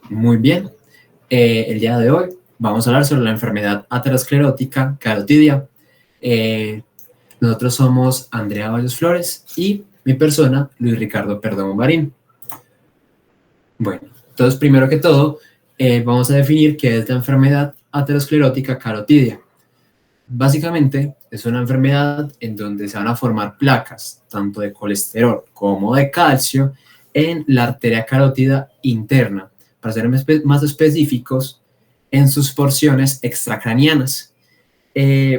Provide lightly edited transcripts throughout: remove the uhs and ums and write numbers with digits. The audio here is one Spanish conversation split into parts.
Muy bien. El día de hoy vamos a hablar sobre la enfermedad aterosclerótica carotidia. Nosotros somos Andrea Valles Flores y mi persona, Luis Ricardo Perdomo Marín. Bueno, entonces primero que todo, vamos a definir qué es la enfermedad aterosclerótica carotidia. Básicamente es una enfermedad en donde se van a formar placas, tanto de colesterol como de calcio, en la arteria carótida interna, para ser más específicos, en sus porciones extracraneanas.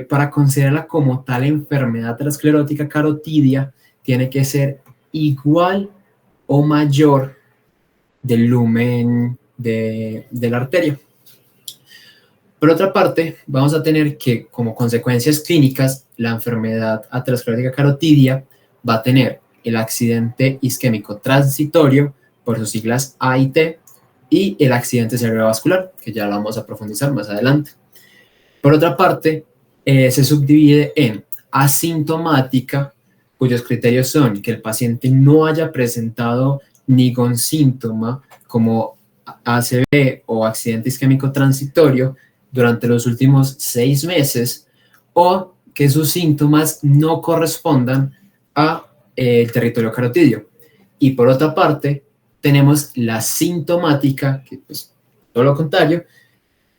Para considerarla como tal enfermedad aterosclerótica carotidia, tiene que ser igual o mayor del lumen de la arteria. Por otra parte, vamos a tener que, como consecuencias clínicas, la enfermedad aterosclerótica carotidia va a tener el accidente isquémico transitorio, por sus siglas A y T, y el accidente cerebrovascular, que ya lo vamos a profundizar más adelante. Por otra parte, se subdivide en asintomática, cuyos criterios son que el paciente no haya presentado ningún síntoma como ACV o accidente isquémico transitorio durante los últimos 6 meses, o que sus síntomas no correspondan a el territorio carotidio. Y por otra parte, tenemos la sintomática, que pues todo lo contrario,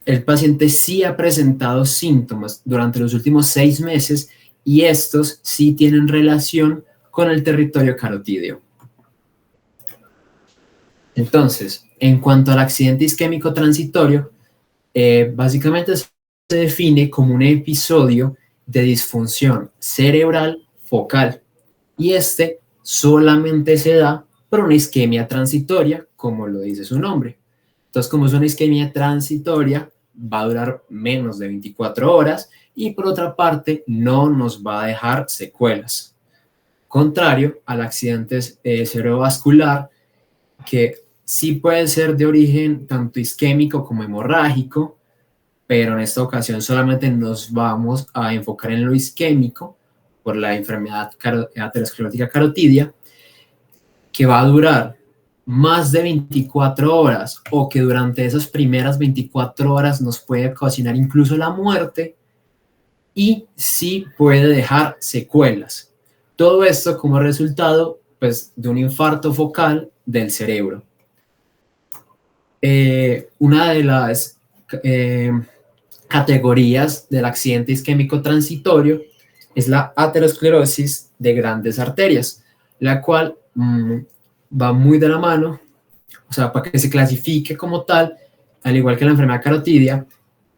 el paciente sí ha presentado síntomas durante los últimos 6 meses y estos sí tienen relación con el territorio carotidio. Entonces, en cuanto al accidente isquémico transitorio, básicamente se define como un episodio de disfunción cerebral focal y este solamente se da por una isquemia transitoria, como lo dice su nombre. Entonces, como es una isquemia transitoria, va a durar menos de 24 horas y por otra parte no nos va a dejar secuelas. Contrario al accidente cerebrovascular, que sí puede ser de origen tanto isquémico como hemorrágico, pero en esta ocasión solamente nos vamos a enfocar en lo isquémico por la enfermedad aterosclerótica carotidia, que va a durar más de 24 horas o que durante esas primeras 24 horas nos puede ocasionar incluso la muerte y sí puede dejar secuelas. Todo esto como resultado pues, de un infarto focal del cerebro. Una de las categorías del accidente isquémico transitorio es la aterosclerosis de grandes arterias, la cual va muy de la mano, o sea, para que se clasifique como tal, al igual que la enfermedad carotidia,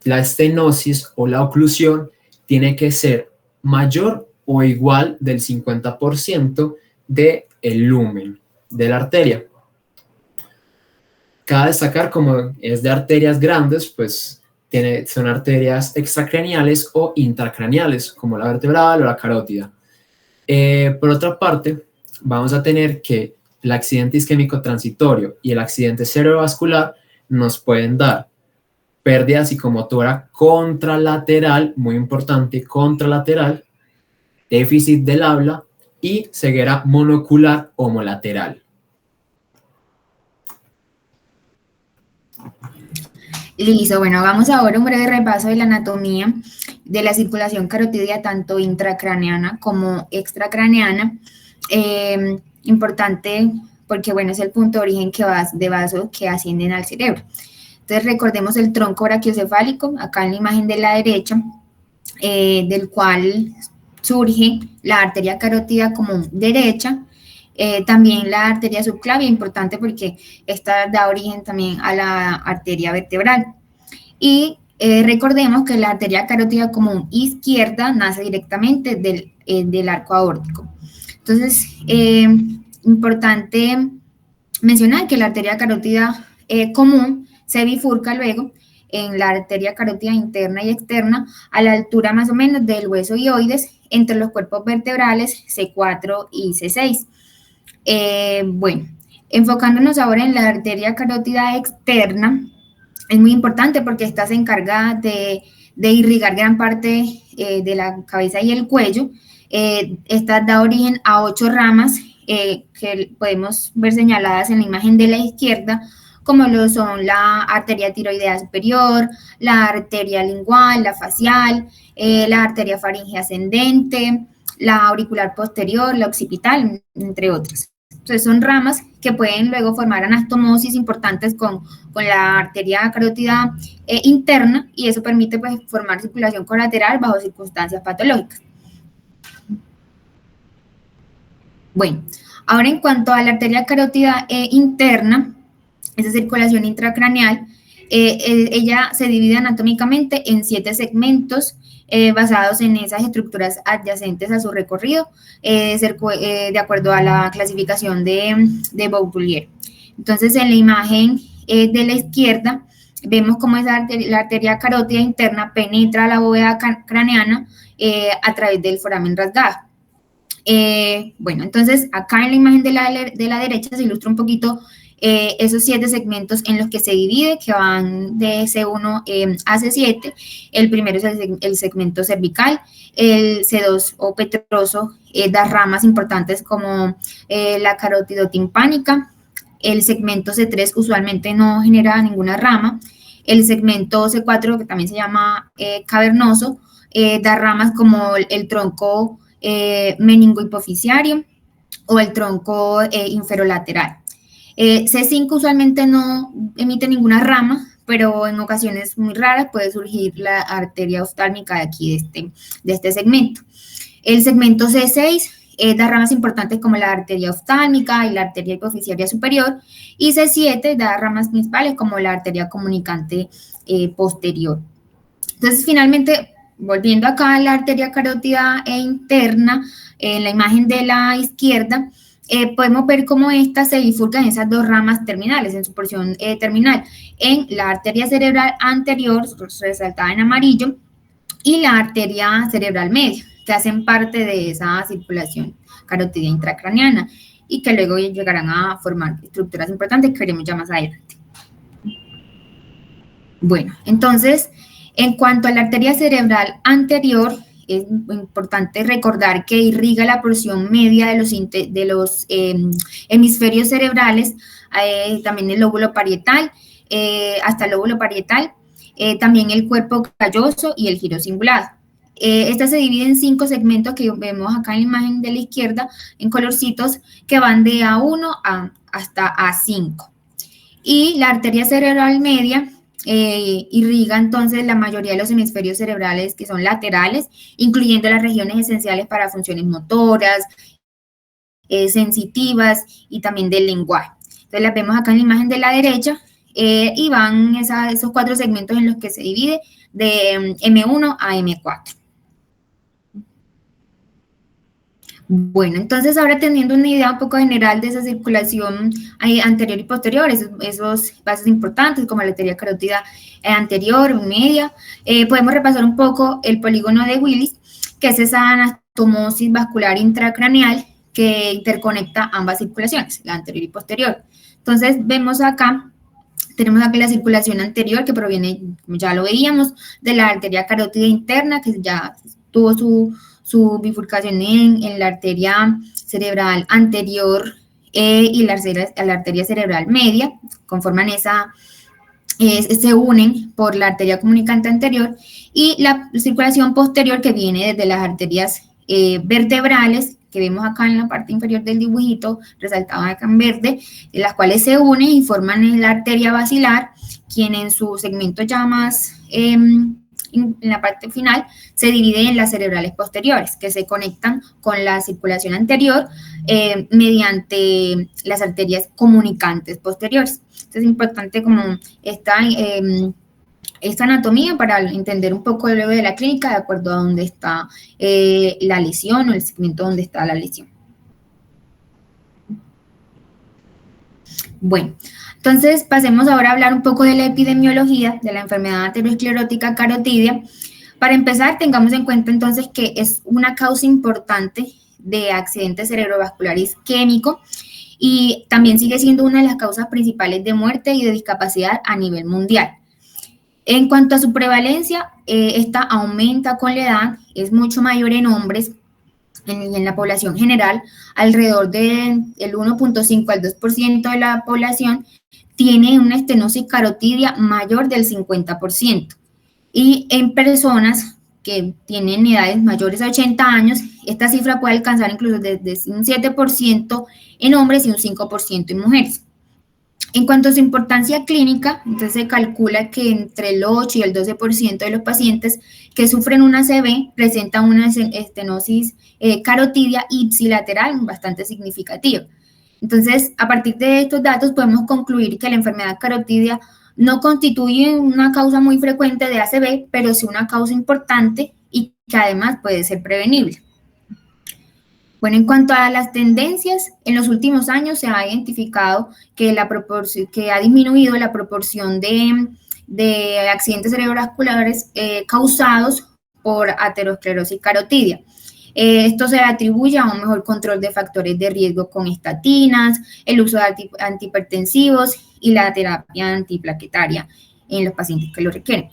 la estenosis o la oclusión tiene que ser mayor o igual del 50% del lumen de la arteria. Cabe destacar, como es de arterias grandes, pues son arterias extracraneales o intracraneales, como la vertebral o la carótida. Por otra parte, vamos a tener que el accidente isquémico transitorio y el accidente cerebrovascular nos pueden dar pérdida psicomotora contralateral, muy importante, contralateral, déficit del habla y ceguera monocular homolateral. Listo, bueno, hagamos ahora un breve repaso de la anatomía de la circulación carotidia, tanto intracraneana como extracraneana. Importante porque, bueno, es el punto de origen de vasos que ascienden al cerebro. Entonces, recordemos el tronco brachiocefálico, acá en la imagen de la derecha, del cual surge la arteria carótida común derecha. También la arteria subclavia, importante porque esta da origen también a la arteria vertebral. Y recordemos que la arteria carótida común izquierda nace directamente del arco aórtico. Entonces, importante mencionar que la arteria carótida común se bifurca luego en la arteria carótida interna y externa a la altura más o menos del hueso hioides entre los cuerpos vertebrales C4 y C6. Bueno, enfocándonos ahora en la arteria carótida externa, es muy importante porque esta se encarga de irrigar gran parte de la cabeza y el cuello. Esta da origen a 8 ramas que podemos ver señaladas en la imagen de la izquierda como lo son la arteria tiroidea superior, la arteria lingual, la facial, la arteria faríngea ascendente, la auricular posterior, la occipital, entre otras. Entonces son ramas que pueden luego formar anastomosis importantes con la arteria carótida interna, y eso permite pues formar circulación colateral bajo circunstancias patológicas. Bueno, ahora en cuanto a la arteria carótida interna, esa circulación intracraneal, ella se divide anatómicamente en 7 segmentos basados en esas estructuras adyacentes a su recorrido, de acuerdo a la clasificación de Boutillier. Entonces, en la imagen de la izquierda, vemos cómo la arteria carótida interna penetra la bóveda craneana a través del foramen rasgado. Bueno, entonces acá en la imagen de la derecha se ilustra un poquito esos 7 segmentos en los que se divide, que van de C1 a C7. El primero es el segmento cervical, el C2 o petroso da ramas importantes como la carotidotimpánica. El segmento C3 usualmente no genera ninguna rama. El segmento C4, que también se llama cavernoso, da ramas como el tronco meningohipofisiario o el tronco inferolateral. C5 usualmente no emite ninguna rama, pero en ocasiones muy raras puede surgir la arteria oftálmica de aquí, de este segmento. El segmento C6 da ramas importantes como la arteria oftálmica y la arteria hipofisiaria superior, y C7 da ramas principales como la arteria comunicante posterior. Entonces, finalmente, volviendo acá a la arteria carótida interna, en la imagen de la izquierda, podemos ver cómo esta se bifurca en esas 2 ramas terminales, en su porción terminal, en la arteria cerebral anterior, resaltada en amarillo, y la arteria cerebral media, que hacen parte de esa circulación carótida intracraneana y que luego llegarán a formar estructuras importantes que veremos ya más adelante. Bueno, entonces, en cuanto a la arteria cerebral anterior, es importante recordar que irriga la porción media de los hemisferios cerebrales, también el lóbulo parietal, hasta el lóbulo parietal, también el cuerpo calloso y el giro cingulado. Esta se divide en 5 segmentos que vemos acá en la imagen de la izquierda, en colorcitos, que van de A1 hasta A5. Y la arteria cerebral media irriga entonces la mayoría de los hemisferios cerebrales que son laterales, incluyendo las regiones esenciales para funciones motoras, sensitivas y también del lenguaje. Entonces las vemos acá en la imagen de la derecha y van esos 4 segmentos en los que se divide de M1 a M4. Bueno, entonces ahora teniendo una idea un poco general de esa circulación anterior y posterior, esos vasos importantes como la arteria carótida anterior, media, podemos repasar un poco el polígono de Willis, que es esa anastomosis vascular intracraneal que interconecta ambas circulaciones, la anterior y posterior. Entonces vemos acá, tenemos aquí la circulación anterior que proviene, como ya lo veíamos, de la arteria carótida interna, que ya tuvo su bifurcación en la arteria cerebral anterior y la arteria cerebral media, conforman se unen por la arteria comunicante anterior, y la circulación posterior que viene desde las arterias vertebrales, que vemos acá en la parte inferior del dibujito, resaltado acá en verde, las cuales se unen y forman la arteria basilar, quien en su segmento ya más en la parte final, se divide en las cerebrales posteriores, que se conectan con la circulación anterior mediante las arterias comunicantes posteriores. Entonces es importante como esta anatomía para entender un poco luego de la clínica de acuerdo a dónde está la lesión o el segmento donde está la lesión. Bueno, entonces pasemos ahora a hablar un poco de la epidemiología de la enfermedad aterosclerótica carotidia. Para empezar, tengamos en cuenta entonces que es una causa importante de accidente cerebrovascular isquémico y también sigue siendo una de las causas principales de muerte y de discapacidad a nivel mundial. En cuanto a su prevalencia, esta aumenta con la edad, es mucho mayor en hombres y en la población general, alrededor del 1.5 al 2% de la población tiene una estenosis carotidia mayor del 50%. Y en personas que tienen edades mayores a 80 años, esta cifra puede alcanzar incluso desde un 7% en hombres y un 5% en mujeres. En cuanto a su importancia clínica, entonces se calcula que entre el 8 y el 12% de los pacientes que sufren una ACV presentan una estenosis carotidia ipsilateral bastante significativa. Entonces, a partir de estos datos podemos concluir que la enfermedad carotidia no constituye una causa muy frecuente de ACV, pero sí una causa importante y que además puede ser prevenible. Bueno, en cuanto a las tendencias, en los últimos años se ha identificado que ha disminuido la proporción de accidentes cerebrovasculares causados por aterosclerosis carotidia. Esto se atribuye a un mejor control de factores de riesgo con estatinas, el uso de antihipertensivos y la terapia antiplaquetaria en los pacientes que lo requieren.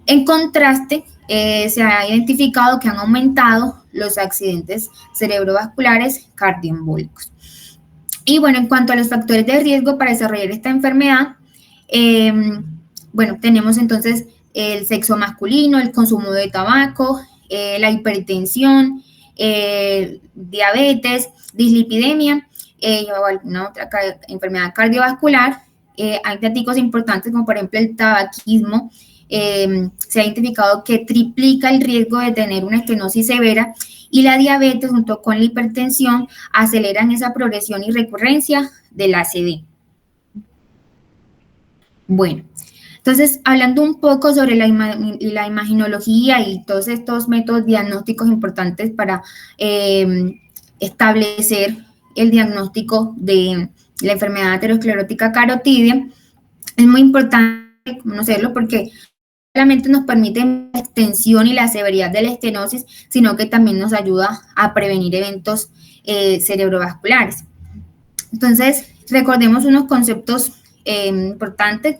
En contraste, se ha identificado que han aumentado los accidentes cerebrovasculares cardioembólicos. Y bueno, en cuanto a los factores de riesgo para desarrollar esta enfermedad, bueno, tenemos entonces el sexo masculino, el consumo de tabaco, la hipertensión, diabetes, dislipidemia o alguna otra enfermedad cardiovascular. Hay datos importantes como por ejemplo el tabaquismo. Se ha identificado que triplica el riesgo de tener una estenosis severa y la diabetes junto con la hipertensión aceleran esa progresión y recurrencia del ACV. Bueno, entonces hablando un poco sobre la imaginología y todos estos métodos diagnósticos importantes para establecer el diagnóstico de la enfermedad aterosclerótica carotidia, es muy importante conocerlo porque solamente nos permite la extensión y la severidad de la estenosis, sino que también nos ayuda a prevenir eventos cerebrovasculares. Entonces, recordemos unos conceptos importantes,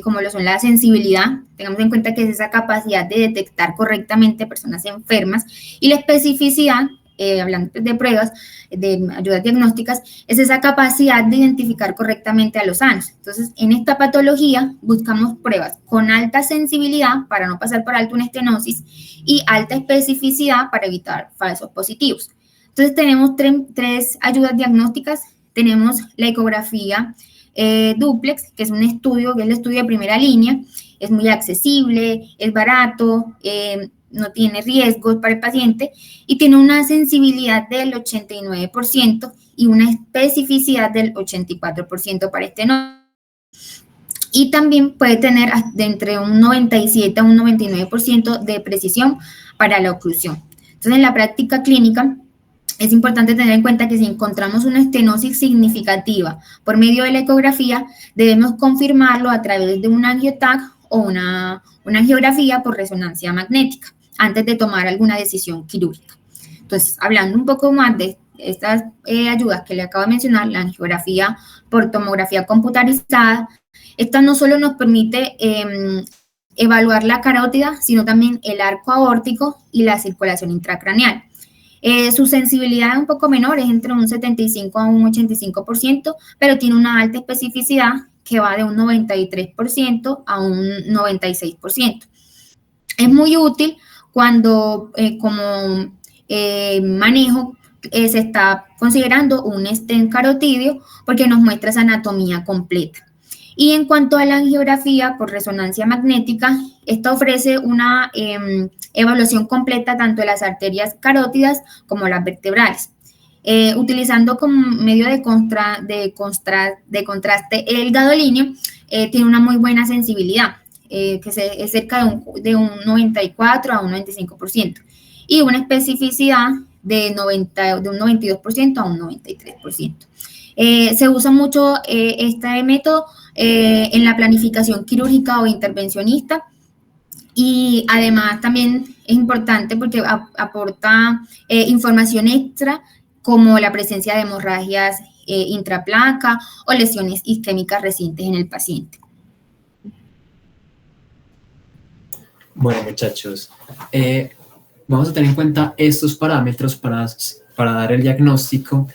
como lo son la sensibilidad. Tengamos en cuenta que es esa capacidad de detectar correctamente personas enfermas, y la especificidad, hablando de pruebas, de ayudas diagnósticas, es esa capacidad de identificar correctamente a los sanos. Entonces, en esta patología buscamos pruebas con alta sensibilidad para no pasar por alto una estenosis y alta especificidad para evitar falsos positivos. Entonces, tenemos tres ayudas diagnósticas. Tenemos la ecografía dúplex, que es un estudio, que es el estudio de primera línea, es muy accesible, es barato, no tiene riesgos para el paciente y tiene una sensibilidad del 89% y una especificidad del 84% para estenosis. Y también puede tener de entre un 97 a un 99% de precisión para la oclusión. Entonces, en la práctica clínica, es importante tener en cuenta que si encontramos una estenosis significativa por medio de la ecografía, debemos confirmarlo a través de un angio-TAC o una angiografía por resonancia magnética antes de tomar alguna decisión quirúrgica. Entonces, hablando un poco más de estas ayudas que le acabo de mencionar, la angiografía por tomografía computarizada, esta no solo nos permite evaluar la carótida, sino también el arco aórtico y la circulación intracraneal. Su sensibilidad es un poco menor, es entre un 75 a un 85%, pero tiene una alta especificidad que va de un 93% a un 96%. Es muy útil cuando como manejo se está considerando un stent carotidio porque nos muestra esa anatomía completa. Y en cuanto a la angiografía por resonancia magnética, esta ofrece una evaluación completa tanto de las arterias carótidas como las vertebrales. Utilizando como medio de contraste el gadolínio, tiene una muy buena sensibilidad, que es cerca de un 94 a un 95%, y una especificidad de un 92% a un 93%. Se usa mucho este método en la planificación quirúrgica o intervencionista, y además también es importante porque aporta información extra como la presencia de hemorragias intraplaca o lesiones isquémicas recientes en el paciente. Bueno, muchachos, vamos a tener en cuenta estos parámetros para dar el diagnóstico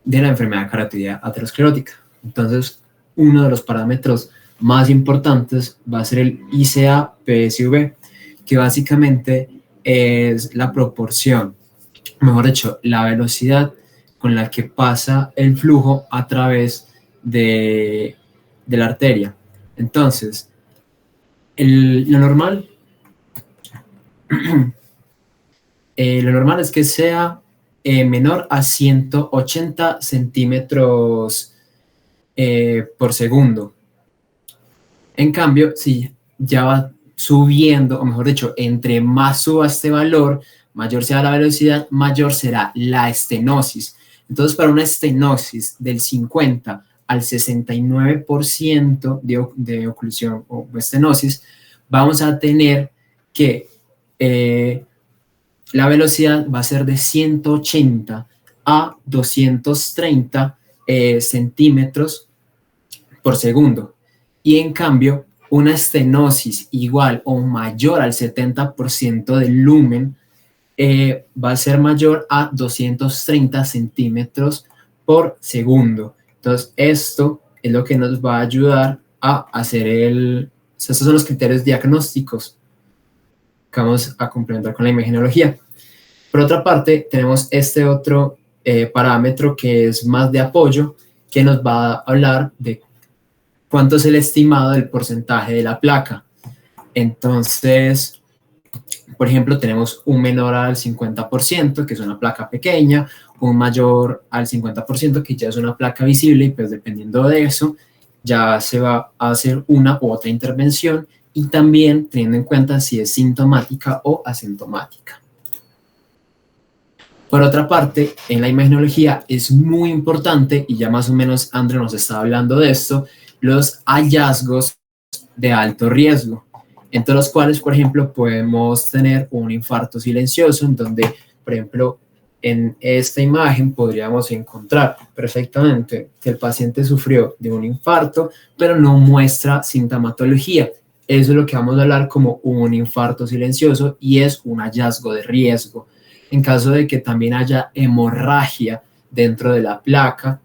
de la enfermedad carotidia aterosclerótica. Entonces, uno de los parámetros más importantes va a ser el ICA-PSV, que básicamente es la proporción, mejor dicho, la velocidad con la que pasa el flujo a través de la arteria. Entonces, lo normal es que sea menor a 180 centímetros por segundo. En cambio, si ya va subiendo, o mejor dicho, entre más suba este valor, mayor sea la velocidad, mayor será la estenosis. Entonces, para una estenosis del 50 al 69% de oclusión o estenosis, vamos a tener que la velocidad va a ser de 180 a 230 centímetros por segundo. Y en cambio, una estenosis igual o mayor al 70% del lumen va a ser mayor a 230 centímetros por segundo. Entonces, esto es lo que nos va a ayudar a hacer estos son los criterios diagnósticos que vamos a complementar con la imagenología. Por otra parte, tenemos este otro parámetro que es más de apoyo, que nos va a hablar de cuánto es el estimado del porcentaje de la placa. Entonces, por ejemplo, tenemos un menor al 50%, que es una placa pequeña, un mayor al 50%, que ya es una placa visible, y pues dependiendo de eso, ya se va a hacer una u otra intervención, y también teniendo en cuenta si es sintomática o asintomática. Por otra parte, en la imagenología es muy importante, y ya más o menos André nos está hablando de esto, los hallazgos de alto riesgo, entre los cuales, por ejemplo, podemos tener un infarto silencioso, en donde, por ejemplo, en esta imagen podríamos encontrar perfectamente que el paciente sufrió de un infarto, pero no muestra sintomatología. Eso es lo que vamos a hablar como un infarto silencioso, y es un hallazgo de riesgo. En caso de que también haya hemorragia dentro de la placa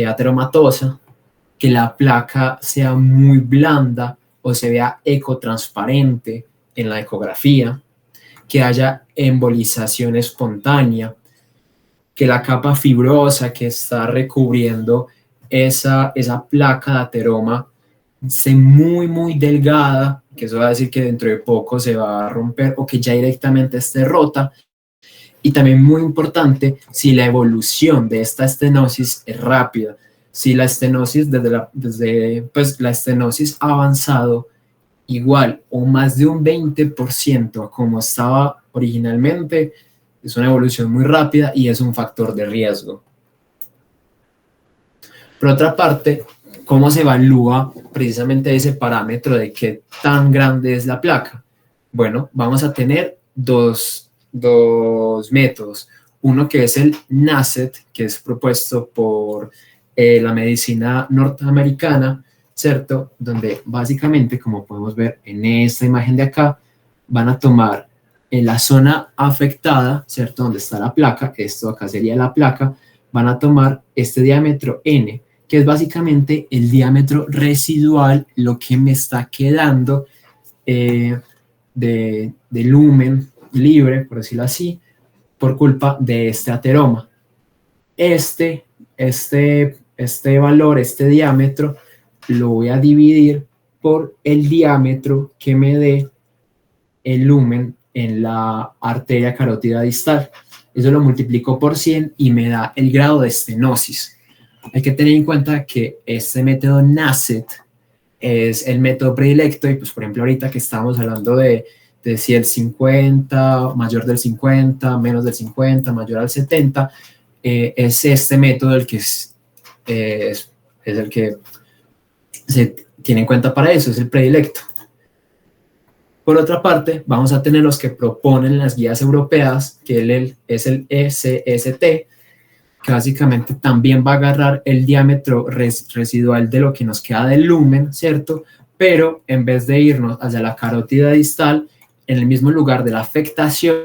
ateromatosa, que la placa sea muy blanda o se vea ecotransparente en la ecografía, que haya embolización espontánea, que la capa fibrosa que está recubriendo esa placa de ateroma sea muy delgada, que eso va a decir que dentro de poco se va a romper, o que ya directamente esté rota. Y también muy importante, si la evolución de esta estenosis es rápida, si la estenosis la estenosis ha avanzado igual o más de un 20% a como estaba originalmente, es una evolución muy rápida y es un factor de riesgo. Por otra parte, ¿cómo se evalúa precisamente ese parámetro de qué tan grande es la placa? Bueno, vamos a tener dos métodos. Uno que es el NASET, que es propuesto por la medicina norteamericana, ¿cierto? Donde básicamente, como podemos ver en esta imagen de acá, van a tomar en la zona afectada, ¿cierto? Donde está la placa, esto acá sería la placa, van a tomar este diámetro N, que es básicamente el diámetro residual, lo que me está quedando de lumen libre, por decirlo así, por culpa de este ateroma. Este valor, este diámetro, lo voy a dividir por el diámetro que me dé el lumen en la arteria carótida distal. Eso lo multiplico por 100 y me da el grado de estenosis. Hay que tener en cuenta que este método NASET es el método predilecto, y pues por ejemplo ahorita que estamos hablando de si el 50, mayor del 50, menos del 50, mayor al 70, es este método el que es el que se tiene en cuenta para eso, es el predilecto. Por otra parte, vamos a tener los que proponen las guías europeas, que es el ECST, que básicamente también va a agarrar el diámetro residual de lo que nos queda del lumen, ¿cierto? Pero en vez de irnos hacia la carótida distal, en el mismo lugar de la afectación,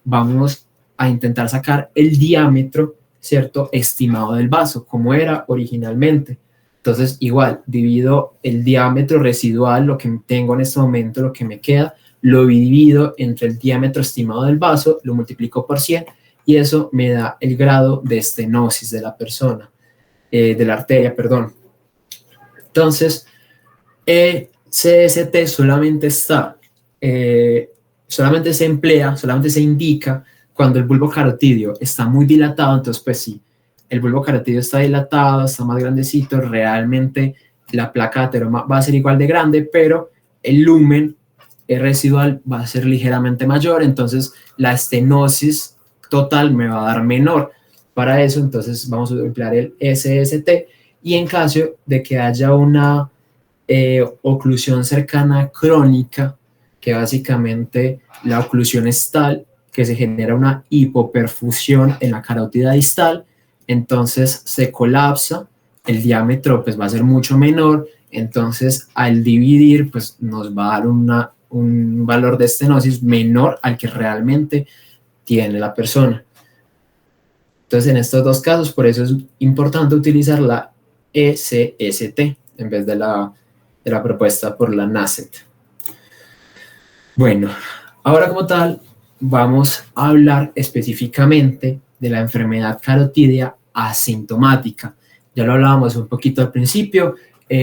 vamos a intentar sacar el diámetro, ¿cierto?, estimado del vaso, como era originalmente. Entonces, igual, divido el diámetro residual, lo que tengo en este momento, lo que me queda, lo divido entre el diámetro estimado del vaso, lo multiplico por 100 y eso me da el grado de estenosis de la persona, de la arteria, perdón. Entonces, CST solamente solamente se emplea, solamente se indica cuando el bulbo carotidio está muy dilatado. Entonces, pues sí, el bulbo carotidio está dilatado, está más grandecito, realmente la placa de ateroma va a ser igual de grande, pero el lumen residual va a ser ligeramente mayor, entonces la estenosis total me va a dar menor. Para eso, entonces, vamos a emplear el SST, y en caso de que haya una oclusión cercana crónica, que básicamente la oclusión es tal que se genera una hipoperfusión en la carótida distal, entonces se colapsa, el diámetro pues va a ser mucho menor, entonces al dividir pues nos va a dar un valor de estenosis menor al que realmente tiene la persona. Entonces en estos dos casos, por eso es importante utilizar la SST en vez de la propuesta por la NASET. Bueno, ahora como tal vamos a hablar específicamente de la enfermedad carotidia asintomática. Ya lo hablábamos un poquito al principio,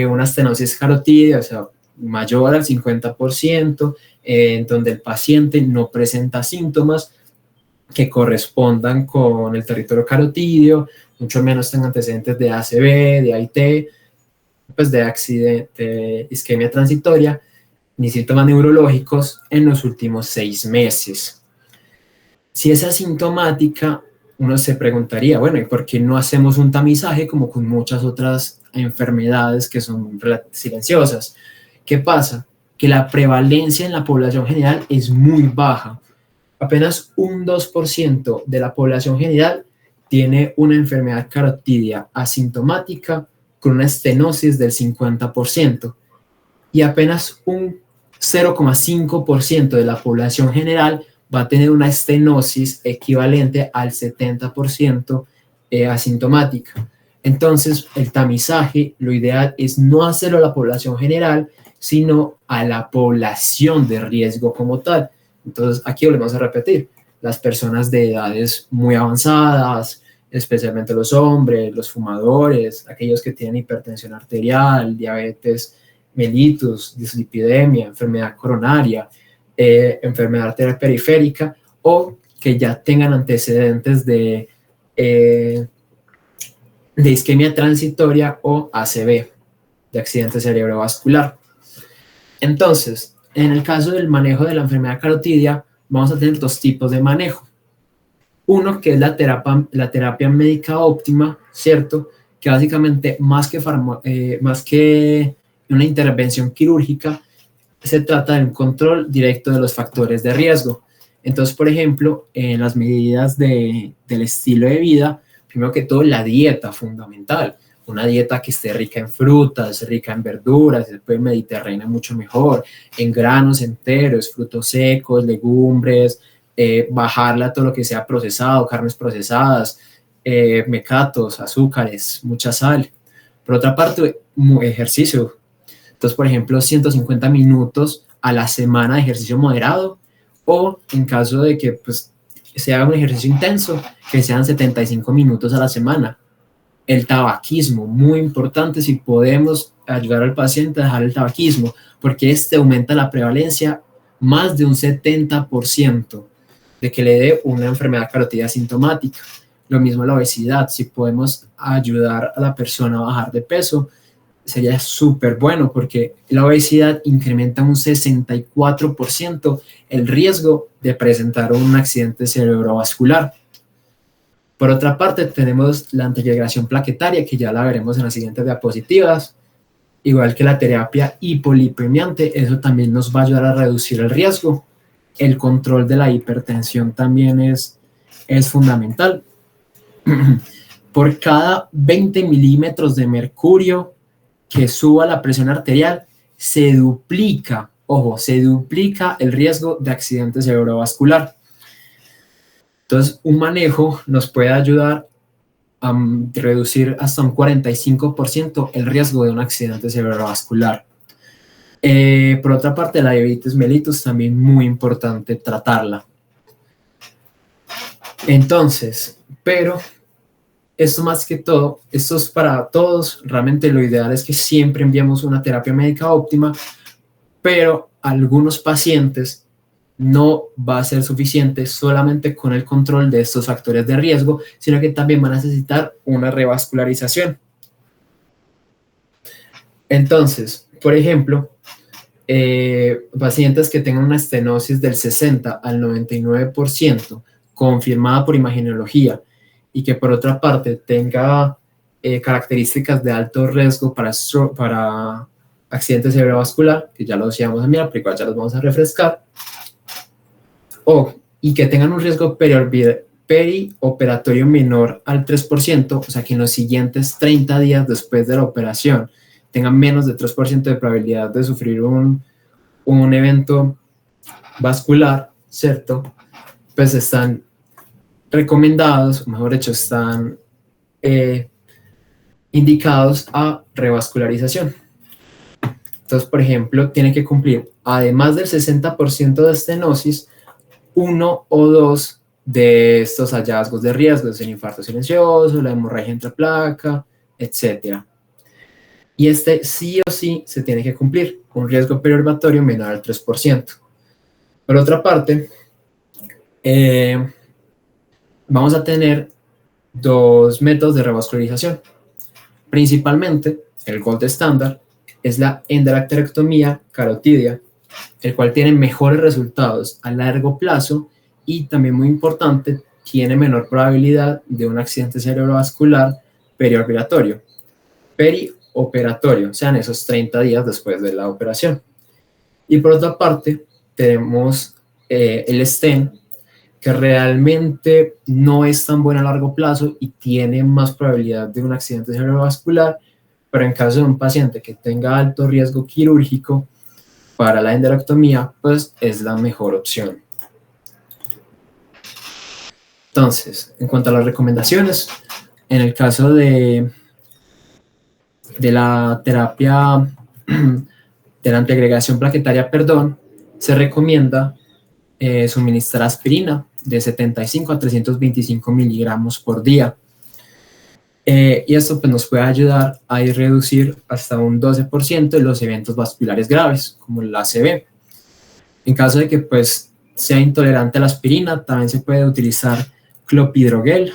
una estenosis carotidia, o sea, mayor al 50%, en donde el paciente no presenta síntomas que correspondan con el territorio carotidio, mucho menos tengan antecedentes de ACV, de AIT, pues de accidente, de isquemia transitoria, ni síntomas neurológicos en los últimos 6 meses. Si es asintomática, uno se preguntaría, bueno, ¿y por qué no hacemos un tamizaje como con muchas otras enfermedades que son silenciosas? ¿Qué pasa? Que la prevalencia en la población general es muy baja. Apenas un 2% de la población general tiene una enfermedad carotidia asintomática con una estenosis del 50%, y apenas un 0,5% de la población general va a tener una estenosis equivalente al 70% asintomática. Entonces, el tamizaje, lo ideal es no hacerlo a la población general, sino a la población de riesgo como tal. Entonces, aquí volvemos a repetir, las personas de edades muy avanzadas, especialmente los hombres, los fumadores, aquellos que tienen hipertensión arterial, diabetes mellitus, dislipidemia, enfermedad coronaria, enfermedad arterial periférica, o que ya tengan antecedentes de isquemia transitoria o ACV, de accidente cerebrovascular. Entonces, en el caso del manejo de la enfermedad carotidia, vamos a tener dos tipos de manejo. Uno que es la terapia médica óptima, ¿cierto? Que básicamente más que una intervención quirúrgica, se trata de un control directo de los factores de riesgo. Entonces, por ejemplo, en las medidas del estilo de vida, primero que todo, la dieta fundamental. Una dieta que esté rica en frutas, rica en verduras, después mediterránea mucho mejor, en granos enteros, frutos secos, legumbres, bajarla a todo lo que sea procesado, carnes procesadas, mecatos, azúcares, mucha sal. Por otra parte, ejercicio. Entonces, por ejemplo, 150 minutos a la semana de ejercicio moderado, o en caso de que pues, se haga un ejercicio intenso, que sean 75 minutos a la semana. El tabaquismo, muy importante, si podemos ayudar al paciente a dejar el tabaquismo, porque este aumenta la prevalencia más de un 70% de que le dé una enfermedad carotidia asintomática. Lo mismo la obesidad, si podemos ayudar a la persona a bajar de peso, sería súper bueno, porque la obesidad incrementa un 64% el riesgo de presentar un accidente cerebrovascular. Por otra parte, tenemos la antiagregación plaquetaria, que ya la veremos en las siguientes diapositivas. Igual que la terapia hipolipemiante, eso también nos va a ayudar a reducir el riesgo. El control de la hipertensión también es fundamental. Por cada 20 milímetros de mercurio que suba la presión arterial, se duplica, ojo, se duplica el riesgo de accidente cerebrovascular. Entonces, un manejo nos puede ayudar reducir hasta un 45% el riesgo de un accidente cerebrovascular. Por otra parte, la diabetes mellitus también muy importante tratarla. Entonces, pero esto más que todo, esto es para todos, realmente lo ideal es que siempre enviamos una terapia médica óptima, pero algunos pacientes no va a ser suficiente solamente con el control de estos factores de riesgo, sino que también van a necesitar una revascularización. Entonces, por ejemplo, pacientes que tengan una estenosis del 60 al 99% confirmada por imagenología y que por otra parte tenga características de alto riesgo para accidente cerebrovascular, que ya los íbamos a mirar, pero igual ya los vamos a refrescar, y que tengan un riesgo perioperatorio menor al 3%, o sea que en los siguientes 30 días después de la operación tengan menos de 3% de probabilidad de sufrir un evento vascular, ¿cierto? Pues están recomendados, o mejor dicho, están indicados a revascularización. Entonces, por ejemplo, tiene que cumplir, además del 60% de estenosis, 1 o 2 de estos hallazgos de riesgo, es el infarto silencioso, la hemorragia entre placa, etc. Y este sí o sí se tiene que cumplir, un riesgo perioperatorio menor al 3%. Por otra parte, vamos a tener dos métodos de revascularización. Principalmente, el gold estándar es la endarterectomía carotidia, el cual tiene mejores resultados a largo plazo y también muy importante, tiene menor probabilidad de un accidente cerebrovascular perioperatorio, o sea, en esos 30 días después de la operación. Y por otra parte, tenemos el stent, que realmente no es tan bueno a largo plazo y tiene más probabilidad de un accidente cerebrovascular, pero en caso de un paciente que tenga alto riesgo quirúrgico, para la endarterectomía, pues es la mejor opción. Entonces, en cuanto a las recomendaciones, en el caso de la terapia de la antiagregación plaquetaria, se recomienda suministrar aspirina de 75 a 325 miligramos por día. Y esto pues, nos puede ayudar a reducir hasta un 12% de los eventos vasculares graves, como el ACV. En caso de que pues, sea intolerante a la aspirina, también se puede utilizar clopidogrel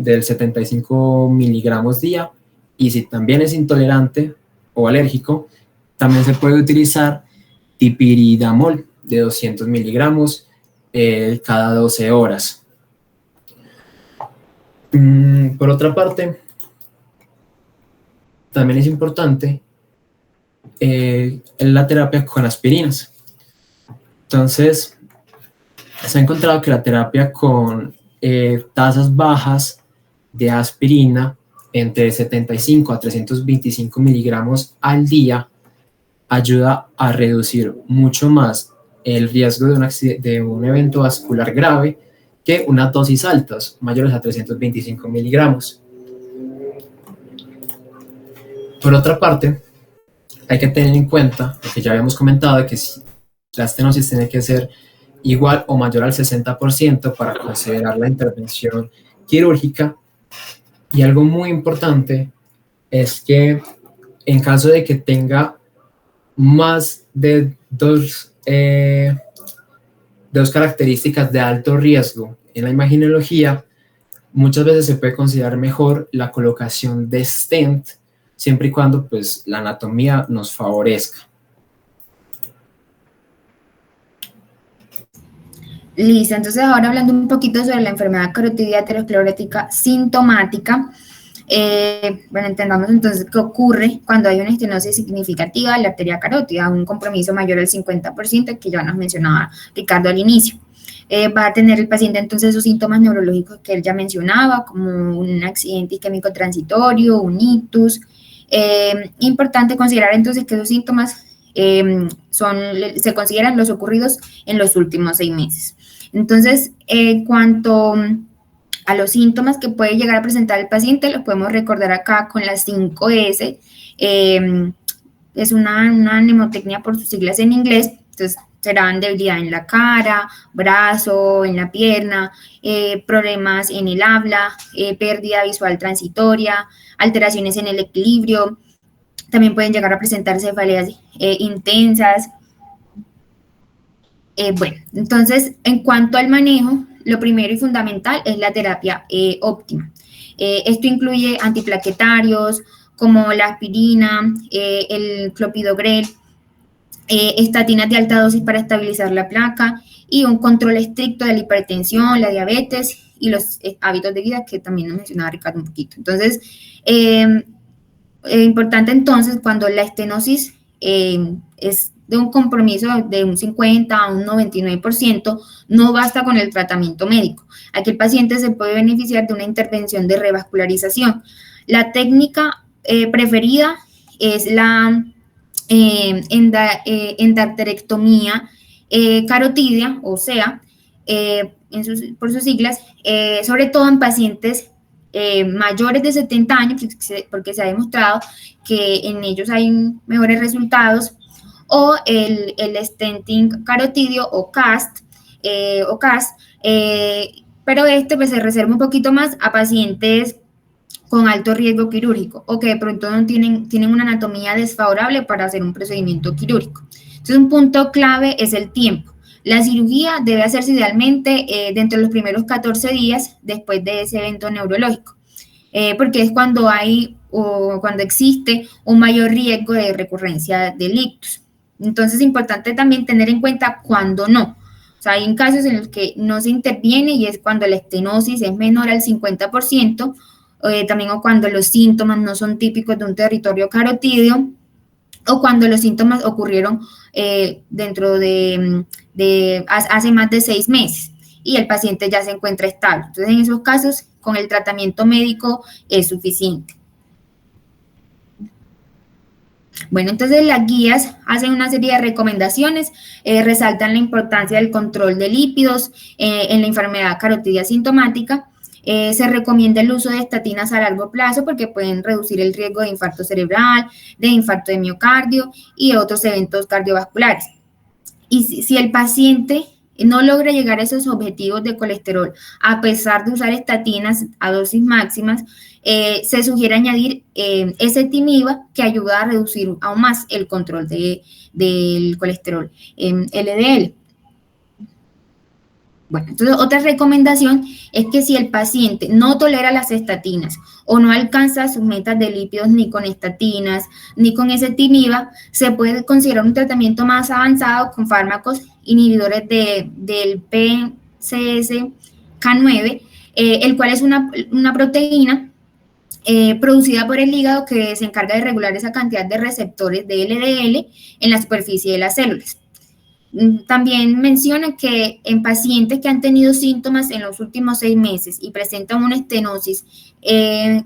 del 75 miligramos día, y si también es intolerante o alérgico, también se puede utilizar dipiridamol de 200 miligramos cada 12 horas. Por otra parte, también es importante la terapia con aspirinas. Entonces, se ha encontrado que la terapia con tasas bajas de aspirina, entre 75 a 325 miligramos al día, ayuda a reducir mucho más el riesgo de un evento vascular grave que unas dosis altas, mayores a 325 miligramos. Por otra parte, hay que tener en cuenta, lo que ya habíamos comentado, que si la estenosis tiene que ser igual o mayor al 60% para considerar la intervención quirúrgica. Y algo muy importante es que en caso de que tenga más de dos características de alto riesgo en la imagenología, muchas veces se puede considerar mejor la colocación de stent, siempre y cuando pues, la anatomía nos favorezca. Listo, entonces ahora hablando un poquito sobre la enfermedad carotidia aterosclerótica sintomática, bueno, entendamos entonces qué ocurre cuando hay una estenosis significativa de la arteria carótida, un compromiso mayor al 50%, que ya nos mencionaba Ricardo al inicio. Va a tener el paciente entonces esos síntomas neurológicos que él ya mencionaba, como un accidente isquémico transitorio, un ictus. Importante considerar entonces que esos síntomas se consideran los ocurridos en los últimos 6 meses. Entonces, cuanto A los síntomas que puede llegar a presentar el paciente los podemos recordar acá con las 5S. Es una mnemotecnia por sus siglas en inglés, entonces serán debilidad en la cara, brazo, en la pierna, problemas en el habla, pérdida visual transitoria, alteraciones en el equilibrio. También pueden llegar a presentar cefaleas intensas. Bueno, entonces, en cuanto al manejo, lo primero y fundamental es la terapia óptima. Esto incluye antiplaquetarios como la aspirina, el clopidogrel, estatinas de alta dosis para estabilizar la placa y un control estricto de la hipertensión, la diabetes y los hábitos de vida que también nos mencionaba Ricardo un poquito. Entonces, importante entonces cuando la estenosis es de un compromiso de un 50 a un 99%, no basta con el tratamiento médico. Aquí el paciente se puede beneficiar de una intervención de revascularización. La técnica preferida es la endarterectomía carotidia, o sea, por sus siglas, sobre todo en pacientes mayores de 70 años, porque se ha demostrado que en ellos hay mejores resultados, o el stenting carotidio o CAST, pero pues se reserva un poquito más a pacientes con alto riesgo quirúrgico o que de pronto no tienen una anatomía desfavorable para hacer un procedimiento quirúrgico. Entonces, un punto clave es el tiempo. La cirugía debe hacerse idealmente dentro de los primeros 14 días después de ese evento neurológico, porque es cuando cuando existe un mayor riesgo de recurrencia del ictus. Entonces, es importante también tener en cuenta cuándo no. O sea, hay casos en los que no se interviene y es cuando la estenosis es menor al 50%, también o cuando los síntomas no son típicos de un territorio carotídeo, o cuando los síntomas ocurrieron dentro de hace más de 6 meses y el paciente ya se encuentra estable. Entonces, en esos casos, con el tratamiento médico es suficiente. Bueno, entonces las guías hacen una serie de recomendaciones, resaltan la importancia del control de lípidos en la enfermedad carotidia sintomática. Se recomienda el uso de estatinas a largo plazo porque pueden reducir el riesgo de infarto cerebral, de infarto de miocardio y otros eventos cardiovasculares. Y si el paciente no logra llegar a esos objetivos de colesterol a pesar de usar estatinas a dosis máximas, se sugiere añadir ezetimiba, que ayuda a reducir aún más el control del colesterol LDL. Bueno, entonces otra recomendación es que si el paciente no tolera las estatinas o no alcanza sus metas de lípidos ni con estatinas ni con ezetimiba, se puede considerar un tratamiento más avanzado con fármacos inhibidores del PCSK9, el cual es una proteína producida por el hígado que se encarga de regular esa cantidad de receptores de LDL en la superficie de las células. También menciona que en pacientes que han tenido síntomas en los últimos 6 meses y presentan una estenosis en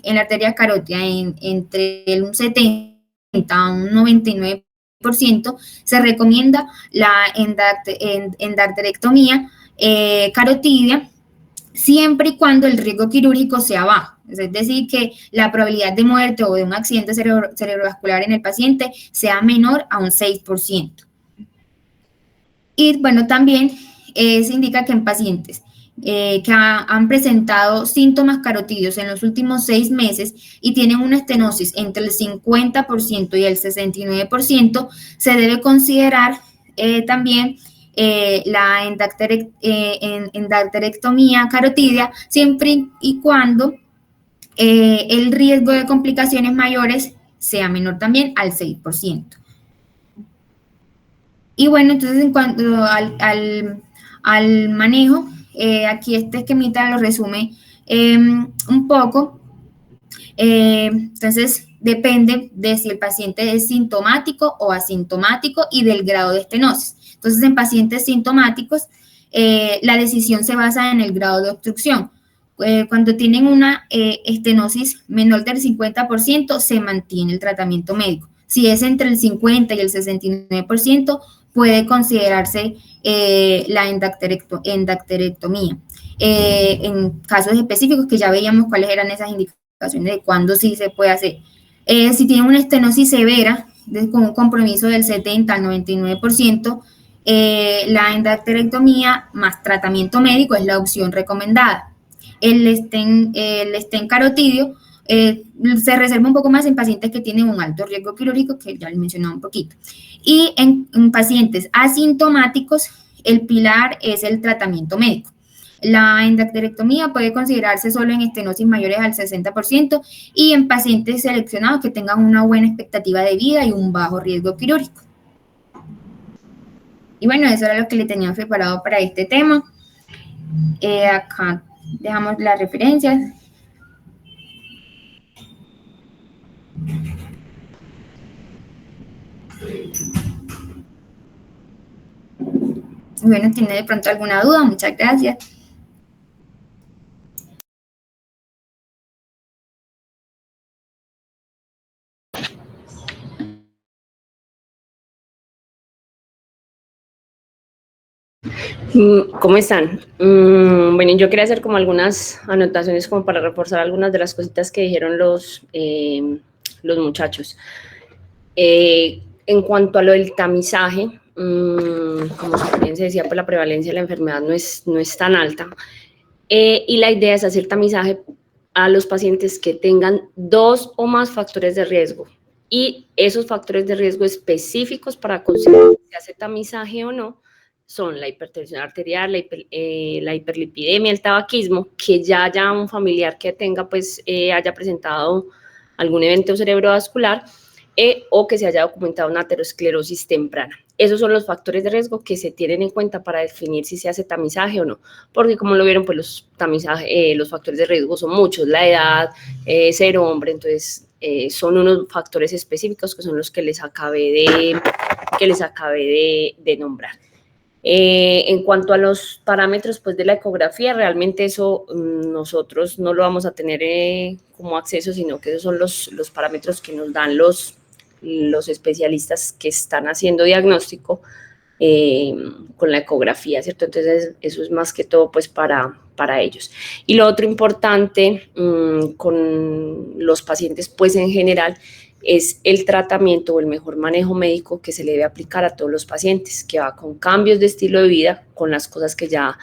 la arteria carótida entre un 70 a un 99%, se recomienda la endarterectomía carotidia, siempre y cuando el riesgo quirúrgico sea bajo. Es decir, que la probabilidad de muerte o de un accidente cerebrovascular en el paciente sea menor a un 6%. Y bueno, también se indica que en pacientes que han presentado síntomas carotídeos en los últimos 6 meses y tienen una estenosis entre el 50% y el 69%, se debe considerar también la endarterectomía carotidia, siempre y cuando el riesgo de complicaciones mayores sea menor también al 6%. Y bueno, entonces en cuanto al manejo, aquí este esquemita lo resume un poco. Entonces, depende de si el paciente es sintomático o asintomático y del grado de estenosis. Entonces, en pacientes sintomáticos, la decisión se basa en el grado de obstrucción. Cuando tienen una estenosis menor del 50%, se mantiene el tratamiento médico. Si es entre el 50 y el 69%, puede considerarse la endacterectomía. En casos específicos que ya veíamos cuáles eran esas indicaciones de cuándo sí se puede hacer. Si tiene una estenosis severa, con un compromiso del 70 al 99%, la endacterectomía más tratamiento médico es la opción recomendada. El stent carotidio se reserva un poco más en pacientes que tienen un alto riesgo quirúrgico, que ya les mencionaba un poquito. Y en pacientes asintomáticos, el pilar es el tratamiento médico. La endacterectomía puede considerarse solo en estenosis mayores al 60% y en pacientes seleccionados que tengan una buena expectativa de vida y un bajo riesgo quirúrgico. Y bueno, eso era lo que le teníamos preparado para este tema. Acá dejamos las referencias. Bueno, ¿tiene de pronto alguna duda? Muchas gracias. ¿Cómo están? Bueno, yo quería hacer como algunas anotaciones como para reforzar algunas de las cositas que dijeron los muchachos. En cuanto a lo del tamizaje, como bien se decía, pues la prevalencia de la enfermedad no es tan alta. Y la idea es hacer tamizaje a los pacientes que tengan 2 o más factores de riesgo. Y esos factores de riesgo específicos para considerar si se hace tamizaje o no son la hipertensión arterial, la hiperlipidemia, el tabaquismo, que ya haya un familiar que tenga, pues, haya presentado algún evento cerebrovascular o que se haya documentado una aterosclerosis temprana. Esos son los factores de riesgo que se tienen en cuenta para definir si se hace tamizaje o no, porque como lo vieron, pues los factores de riesgo son muchos, la edad, ser hombre, entonces son unos factores específicos que son los que les acabé de nombrar. En cuanto a los parámetros, pues, de la ecografía, realmente eso nosotros no lo vamos a tener como acceso, sino que esos son los parámetros que nos dan los especialistas que están haciendo diagnóstico con la ecografía, ¿cierto? Entonces, eso es más que todo, pues, para ellos. Y lo otro importante con los pacientes, pues, en general, es el tratamiento o el mejor manejo médico que se le debe aplicar a todos los pacientes, que va con cambios de estilo de vida, con las cosas que ya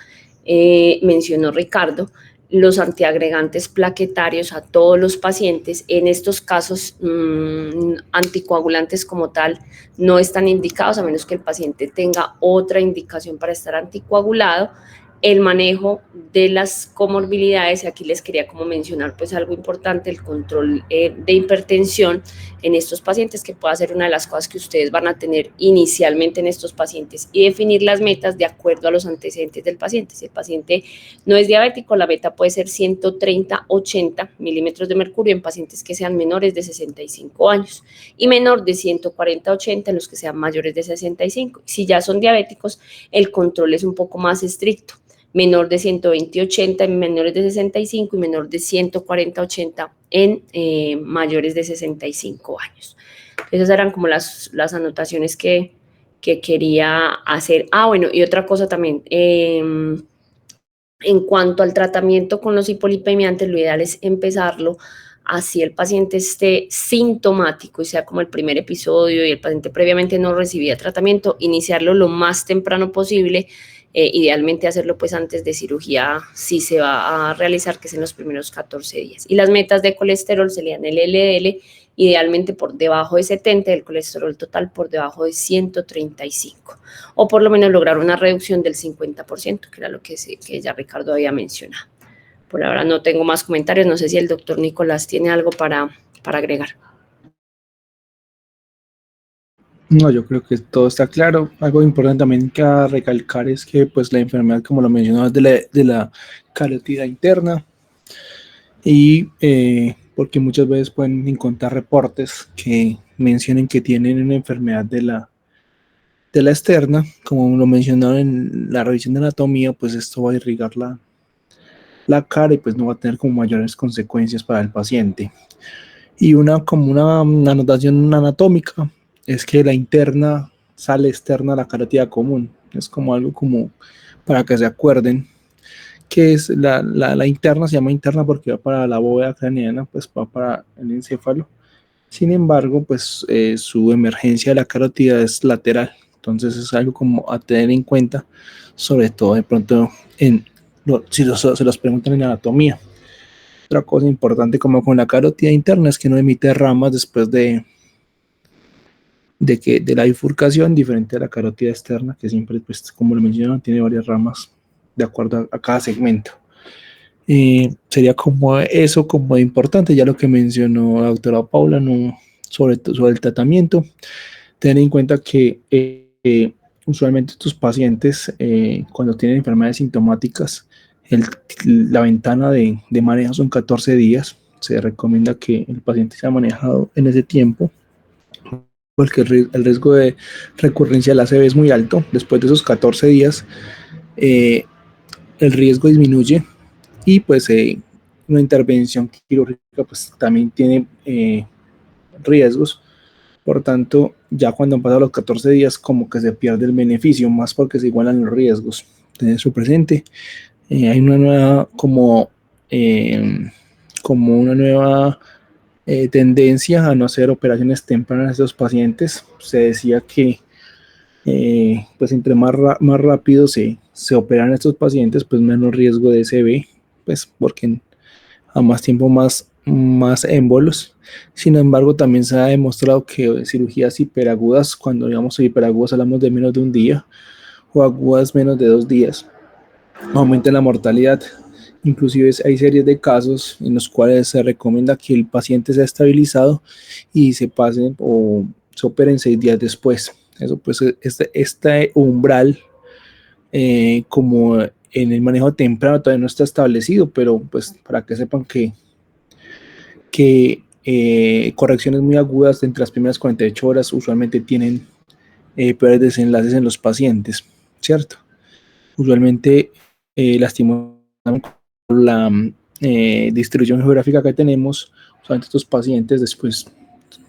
mencionó Ricardo, los antiagregantes plaquetarios a todos los pacientes. En estos casos, anticoagulantes como tal no están indicados, a menos que el paciente tenga otra indicación para estar anticoagulado. El manejo de las comorbilidades, y aquí les quería como mencionar, pues, algo importante, el control de hipertensión en estos pacientes, que puede ser una de las cosas que ustedes van a tener inicialmente en estos pacientes, y definir las metas de acuerdo a los antecedentes del paciente. Si el paciente no es diabético, la meta puede ser 130-80 milímetros de mercurio en pacientes que sean menores de 65 años y menor de 140-80 en los que sean mayores de 65. Si ya son diabéticos, el control es un poco más estricto. Menor de 120-80 en menores de 65 y menor de 140-80 en mayores de 65 años. Esas eran como las anotaciones que quería hacer. Bueno, y otra cosa también, en cuanto al tratamiento con los hipolipemiantes, lo ideal es empezarlo así el paciente esté sintomático y sea como el primer episodio y el paciente previamente no recibía tratamiento, iniciarlo lo más temprano posible. Idealmente hacerlo, pues, antes de cirugía, si se va a realizar, que es en los primeros 14 días. Y las metas de colesterol serían el LDL, idealmente por debajo de 70, el colesterol total por debajo de 135, o por lo menos lograr una reducción del 50%, que era lo que ya Ricardo había mencionado. Por ahora no tengo más comentarios, no sé si el doctor Nicolás tiene algo para agregar. No, yo creo que todo está claro. Algo importante también que recalcar es que, pues, la enfermedad, como lo mencionaba, es de la carótida interna, y porque muchas veces pueden encontrar reportes que mencionen que tienen una enfermedad de la externa, como lo mencionaron en la revisión de anatomía, pues esto va a irrigar la cara y pues no va a tener como mayores consecuencias para el paciente. Y como una anotación anatómica es que la interna sale externa a la carótida común. Es como algo como para que se acuerden que es la interna, se llama interna porque va para la bóveda craneana, pues va para el encéfalo. Sin embargo, pues su emergencia de la carótida es lateral. Entonces es algo como a tener en cuenta, sobre todo de pronto si se los preguntan en anatomía. Otra cosa importante como con la carótida interna es que no emite ramas después de la bifurcación, diferente a la carótida externa, que siempre, pues, como lo mencionaron, tiene varias ramas de acuerdo a cada segmento. Sería como eso, como importante, ya lo que mencionó la doctora Paula, no, sobre el tratamiento. Ten en cuenta que usualmente estos pacientes, cuando tienen enfermedades sintomáticas, la ventana de manejo son 14 días. Se recomienda que el paciente sea manejado en ese tiempo, porque el riesgo de recurrencia del ACV es muy alto. Después de esos 14 días, el riesgo disminuye y pues una intervención quirúrgica pues también tiene riesgos. Por tanto, ya cuando han pasado los 14 días, como que se pierde el beneficio, más porque se igualan los riesgos. Tener eso presente. Hay una nueva, como una nueva tendencia a no hacer operaciones tempranas a estos pacientes. Se decía que pues entre más rápido se operan estos pacientes, pues menos riesgo de SB, pues porque a más tiempo más émbolos. Sin embargo, también se ha demostrado que cirugías hiperagudas, cuando digamos hiperagudas hablamos de menos de un día, o agudas menos de 2 días, aumentan la mortalidad. Inclusive hay series de casos en los cuales se recomienda que el paciente sea estabilizado y se pase o se operen 6 días después. Eso pues este umbral como en el manejo temprano todavía no está establecido, pero pues para que sepan que correcciones muy agudas entre las primeras 48 horas usualmente tienen peores desenlaces en los pacientes, ¿cierto? Usualmente lastimosamente la distribución geográfica que tenemos, usualmente estos pacientes después,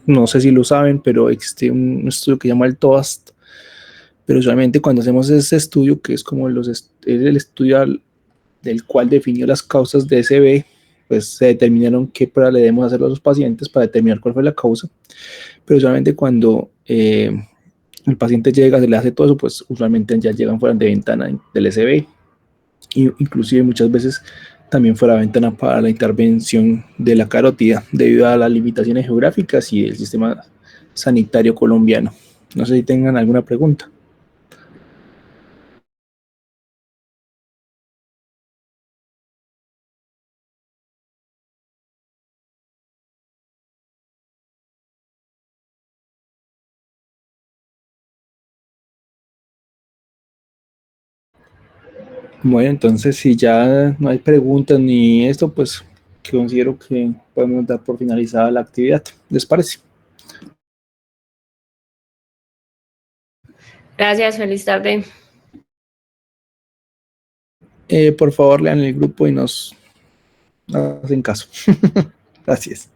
no sé si lo saben, pero existe un estudio que se llama el TOAST, pero usualmente cuando hacemos ese estudio, que es como el estudio del cual definió las causas de SB, pues se determinaron qué prueba le debemos hacer a los pacientes para determinar cuál fue la causa, pero usualmente cuando el paciente llega, se le hace todo eso, pues usualmente ya llegan fuera de ventana del SB, y inclusive muchas veces también fuera de ventana para la intervención de la carótida, debido a las limitaciones geográficas y del sistema sanitario colombiano. No sé si tengan alguna pregunta. Bueno, entonces si ya no hay preguntas ni esto, pues considero que podemos dar por finalizada la actividad. ¿Les parece? Gracias, feliz tarde. Por favor, lean el grupo y nos hacen caso. Gracias.